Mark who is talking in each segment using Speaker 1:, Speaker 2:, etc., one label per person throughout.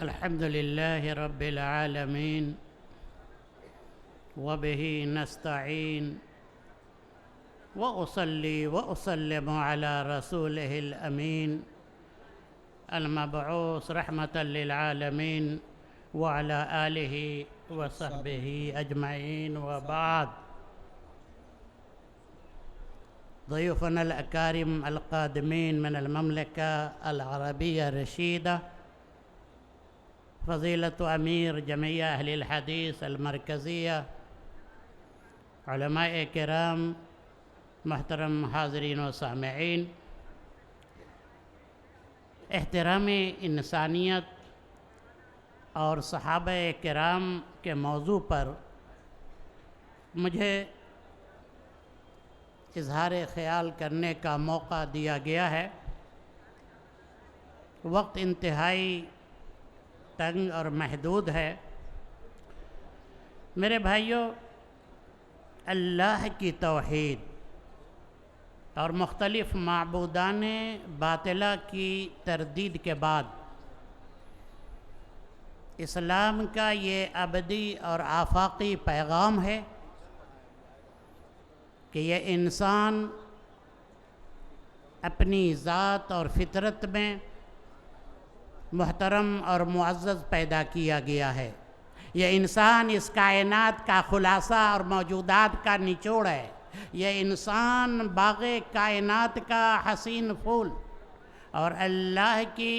Speaker 1: الحمد لله رب العالمين وبه نستعين وأصلي وأسلم على رسوله الأمين المبعوث رحمة للعالمين وعلى آله وصحبه أجمعين، وبعد. ضيوفنا الأكارم القادمين من المملكة العربية الرشيدة، فضيلة أمير جمعية أهل الحديث المركزية، علماء کرام، محترم حاضرین و سامعین، احترام انسانیت اور صحابہ کرام کے موضوع پر مجھے اظہار خیال کرنے کا موقع دیا گیا ہے۔ وقت انتہائی تنگ اور محدود ہے۔ میرے بھائیوں، اللہ کی توحید اور مختلف معبودان باطلہ کی تردید کے بعد اسلام کا یہ ابدی اور آفاقی پیغام ہے کہ یہ انسان اپنی ذات اور فطرت میں محترم اور معزز پیدا کیا گیا ہے۔ یہ انسان اس کائنات کا خلاصہ اور موجودات کا نچوڑ ہے۔ یہ انسان باغ کائنات کا حسین پھول اور اللہ کی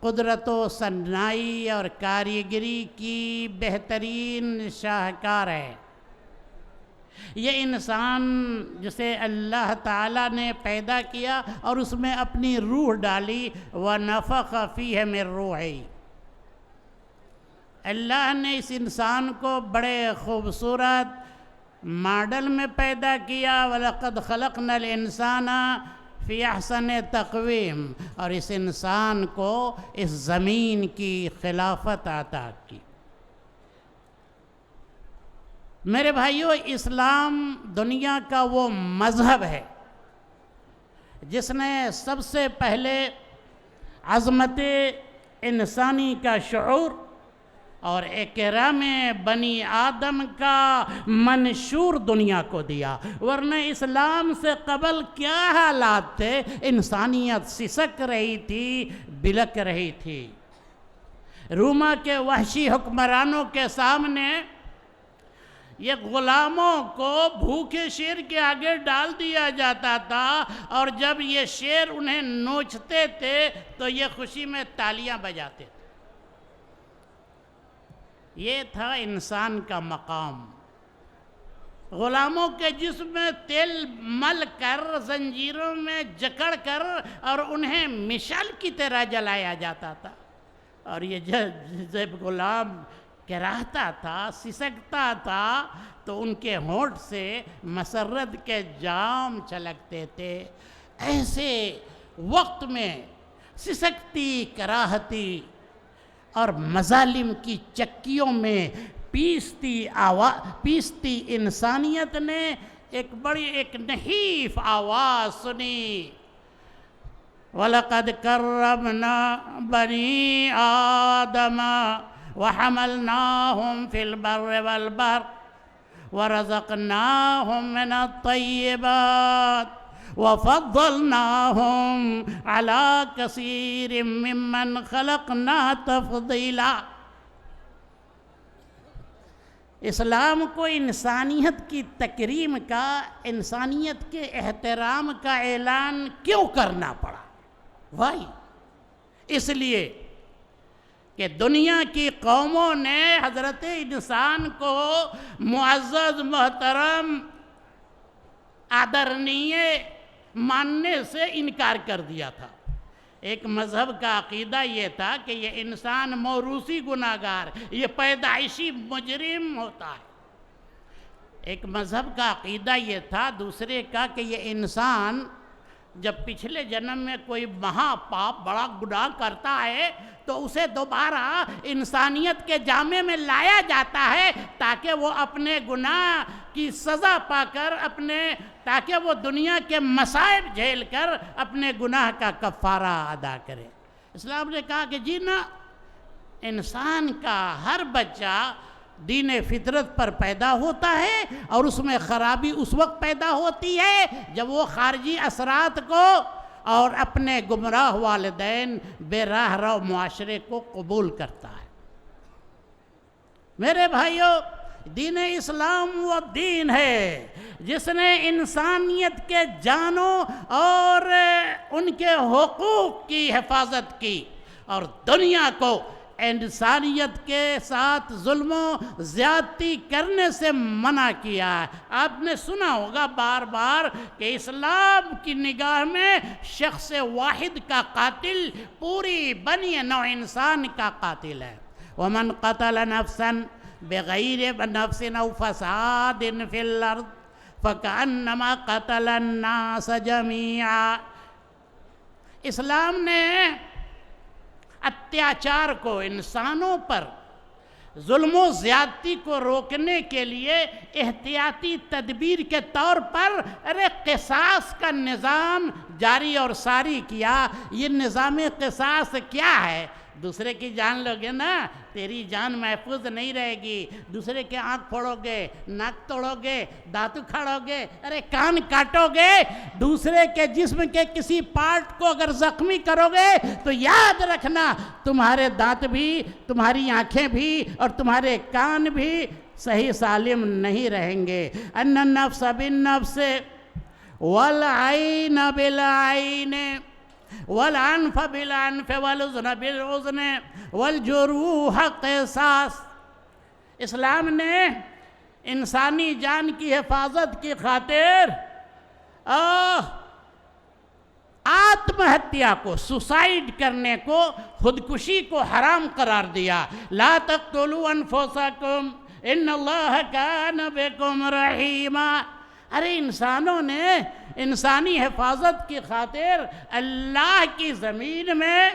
Speaker 1: قدرت و صنائی اور کاریگری کی بہترین شاہکار ہے۔ یہ انسان جسے اللہ تعالیٰ نے پیدا کیا اور اس میں اپنی روح ڈالی، وَنَفَخَ فِيهِ مِن رُوحِهِ۔ اللہ نے اس انسان کو بڑے خوبصورت ماڈل میں پیدا کیا، وَلَقَدْ خَلَقْنَا الْإِنسَانَ فِي أَحْسَنِ تَقْوِيمٍ، اور اس انسان کو اس زمین کی خلافت عطا کی۔ میرے بھائیوں، اسلام دنیا کا وہ مذہب ہے جس نے سب سے پہلے عظمت انسانی کا شعور اور اکرام بنی آدم کا منشور دنیا کو دیا، ورنہ اسلام سے قبل کیا حالات تھے؟ انسانیت سسک رہی تھی، بلک رہی تھی۔ روما کے وحشی حکمرانوں کے سامنے یہ غلاموں کو بھوکے شیر کے آگے ڈال دیا جاتا تھا، اور جب یہ شیر انہیں نوچتے تھے تو یہ خوشی میں تالیاں بجاتے تھے۔ یہ تھا انسان کا مقام۔ غلاموں کے جسم میں تیل مل کر، زنجیروں میں جکڑ کر، اور انہیں مشعل کی طرح جلایا جاتا تھا، اور یہ جب غلام کراہتا تھا، سسکتا تھا، تو ان کے ہونٹ سے مسرت کے جام چھلکتے تھے۔ ایسے وقت میں سسکتی، کراہتی اور مظالم کی چکیوں میں پیستی انسانیت نے ایک نحیف آواز سنی، وَلَقَدْ كَرَّمْنَا بَنِي آدَمَ وَحَمَلْنَاهُمْ فِي الْبَرِّ وَالْبَحْرِ وَرَزَقْنَاهُمْ مِنَ الطَّيِّبَاتِ وَفَضَّلْنَاهُمْ عَلَى كَثِيرٍ مِّمَّنْ خَلَقْنَا تَفْضِيلًا۔ اسلام کو انسانیت کی تکریم کا، انسانیت کے احترام کا اعلان کیوں کرنا پڑا؟ وائی اس لیے کہ دنیا کی قوموں نے حضرت انسان کو معزز، محترم، آدرنیے ماننے سے انکار کر دیا تھا۔ ایک مذہب کا عقیدہ یہ تھا کہ یہ انسان موروثی گناہگار، یہ پیدائشی مجرم ہوتا ہے۔ ایک مذہب کا عقیدہ یہ تھا دوسرے کا کہ یہ انسان جب پچھلے جنم میں کوئی مہا پاپ، بڑا گناہ کرتا ہے تو اسے دوبارہ انسانیت کے جامے میں لایا جاتا ہے تاکہ وہ اپنے گناہ کی سزا پا کر تاکہ وہ دنیا کے مصائب جھیل کر اپنے گناہ کا کفارہ ادا کرے۔ اسلام نے کہا کہ جی نہ، انسان کا ہر بچہ دین فطرت پر پیدا ہوتا ہے اور اس میں خرابی اس وقت پیدا ہوتی ہے جب وہ خارجی اثرات کو اور اپنے گمراہ والدین بے راہ رو معاشرے کو قبول کرتا ہے۔ میرے بھائیو، دین اسلام وہ دین ہے جس نے انسانیت کے جانوں اور ان کے حقوق کی حفاظت کی اور دنیا کو انسانیت کے ساتھ ظلم و زیادتی کرنے سے منع کیا ہے۔ آپ نے سنا ہوگا بار بار کہ اسلام کی نگاہ میں شخص واحد کا قاتل پوری بنی نوع انسان کا قاتل ہے۔ ومن قتل نفسا بغیر نفس او فساد فی الارض فکأنما قتل الناس جمیعا۔ اسلام نے اتیاچار کو، انسانوں پر ظلم و زیادتی کو روکنے کے لیے احتیاطی تدبیر کے طور پر قصاص کا نظام جاری اور ساری کیا۔ یہ نظام قصاص کیا ہے؟ دوسرے کی جان لوگے نا، تیری جان محفوظ نہیں رہے گی۔ دوسرے کے آنکھ پھوڑو گے، ناک توڑو گے، دانت اکھاڑو گے، کان کاٹو گے، دوسرے کے جسم کے کسی پارٹ کو اگر زخمی کرو گے تو یاد رکھنا تمہارے دانت بھی، تمہاری آنکھیں بھی اور تمہارے کان بھی صحیح سالم نہیں رہیں گے۔ ان النفس بالنفس والعین بالعین والعنف بالعنف والعذن بالعذن والجروح قصاص۔ اسلام نے انسانی جان کی حفاظت کی خاطر آتم ہتیا کو، سوسائیڈ کرنے کو، خودکشی کو حرام قرار دیا۔ لا تقتلوا انفسکم ان اللہ کان بکم رحیما۔ ارے انسانوں نے انسانی حفاظت کی خاطر اللہ کی زمین میں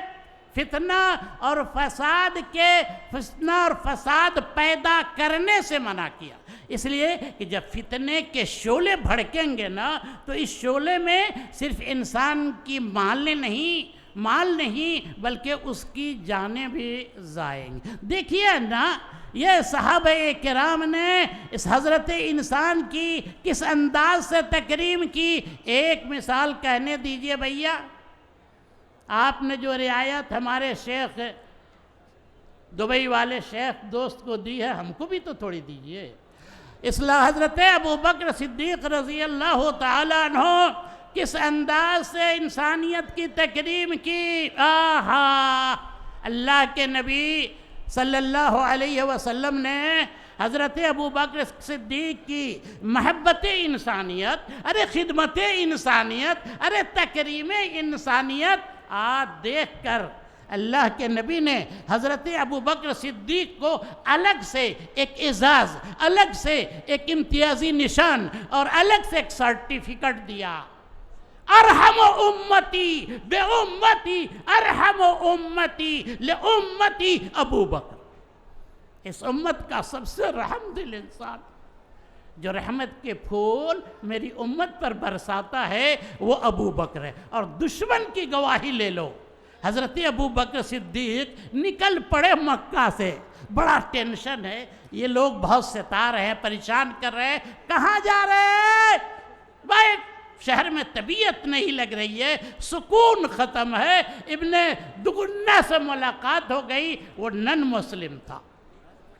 Speaker 1: فتنہ اور فساد پیدا کرنے سے منع کیا۔ اس لیے کہ جب فتنے کے شعلے بھڑکیں گے نا تو اس شعلے میں صرف انسان کی مال نہیں بلکہ اس کی جانیں بھی ضائع گی۔ دیکھیے نا، یہ صحابہ کرام نے اس حضرت انسان کی کس انداز سے تکریم کی، ایک مثال کہنے دیجئے بھیا۔ آپ نے جو رعایت ہمارے شیخ دبئی والے شیخ دوست کو دی ہے، ہم کو بھی تو تھوڑی دیجئے۔ حضرت ابو بکر صدیق رضی اللہ تعالیٰ عنہ کس انداز سے انسانیت کی تکریم کی۔ اللہ کے نبی صلی اللہ علیہ وسلم نے حضرت ابو بکر صدیق کی محبت انسانیت، خدمت انسانیت، تکریم انسانیت دیکھ کر اللہ کے نبی نے حضرت ابو بکر صدیق کو الگ سے ایک اعزاز، الگ سے ایک امتیازی نشان اور الگ سے ایک سرٹیفکیٹ دیا۔ ارحم امتی بے امتی، ارحم امتی لامتی ابو بکر۔ اس امت کا سب سے رحم دل انسان جو رحمت کے پھول میری امت پر برساتا ہے وہ ابو بکر ہے۔ اور دشمن کی گواہی لے لو، حضرت ابو بکر صدیق نکل پڑے مکہ سے، بڑا ٹینشن ہے، یہ لوگ بہت ستا رہے ہیں، پریشان کر رہے ہیں، کہاں جا رہے ہیں بھائی؟ شہر میں طبیعت نہیں لگ رہی ہے، سکون ختم ہے۔ ابن دگنہ سے ملاقات ہو گئی، وہ نن مسلم تھا۔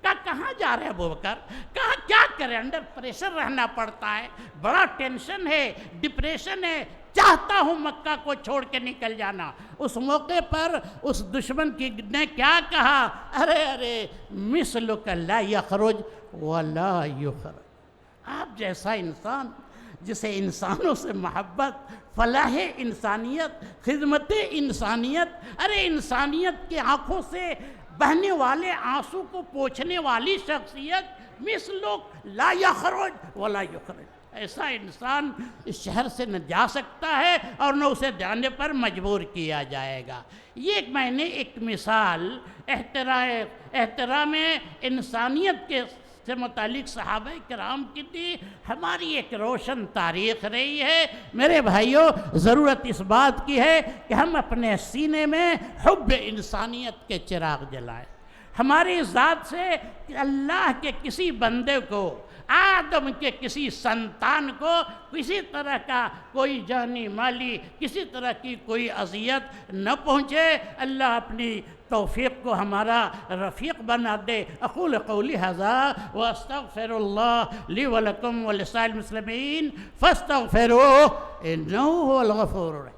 Speaker 1: کہاں جا رہے ہیں ابو بکر؟ کہاں کیا کریں؟ انڈر پریشر رہنا پڑتا ہے، بڑا ٹینشن ہے، ڈپریشن ہے، چاہتا ہوں مکہ کو چھوڑ کے نکل جانا۔ اس موقع پر اس دشمن نے کیا کہا؟ ارے مثلک لا یخرج ولا یخرج۔ آپ جیسا انسان جسے انسانوں سے محبت، فلاح انسانیت، خدمت انسانیت، انسانیت کی آنکھوں سے بہنے والے آنسو کو پوچھنے والی شخصیت، مثلک لا یخرج ولا یخرج۔ ایسا انسان اس شہر سے نہ جا سکتا ہے اور نہ اسے جانے پر مجبور کیا جائے گا۔ یہ میں نے ایک مثال احترام انسانیت کے سے متعلق صحابہ کرام کی تھی۔ ہماری ایک روشن تاریخ رہی ہے۔ میرے بھائیوں، ضرورت اس بات کی ہے کہ ہم اپنے سینے میں حب انسانیت کے چراغ جلائیں۔ ہماری ذات سے کہ اللہ کے کسی بندے کو، آدم کے کسی سنتان کو کسی طرح کا کوئی جانی مالی، کسی طرح کی کوئی اذیت نہ پہنچے۔ اللہ اپنی توفیق کو ہمارا رفیق بنا دے۔ اقول قولی ھذا واستغفر اللہ لی ولکم ولسائر المسلمین فاستغفروہ انہ هو الغفور الرحیم۔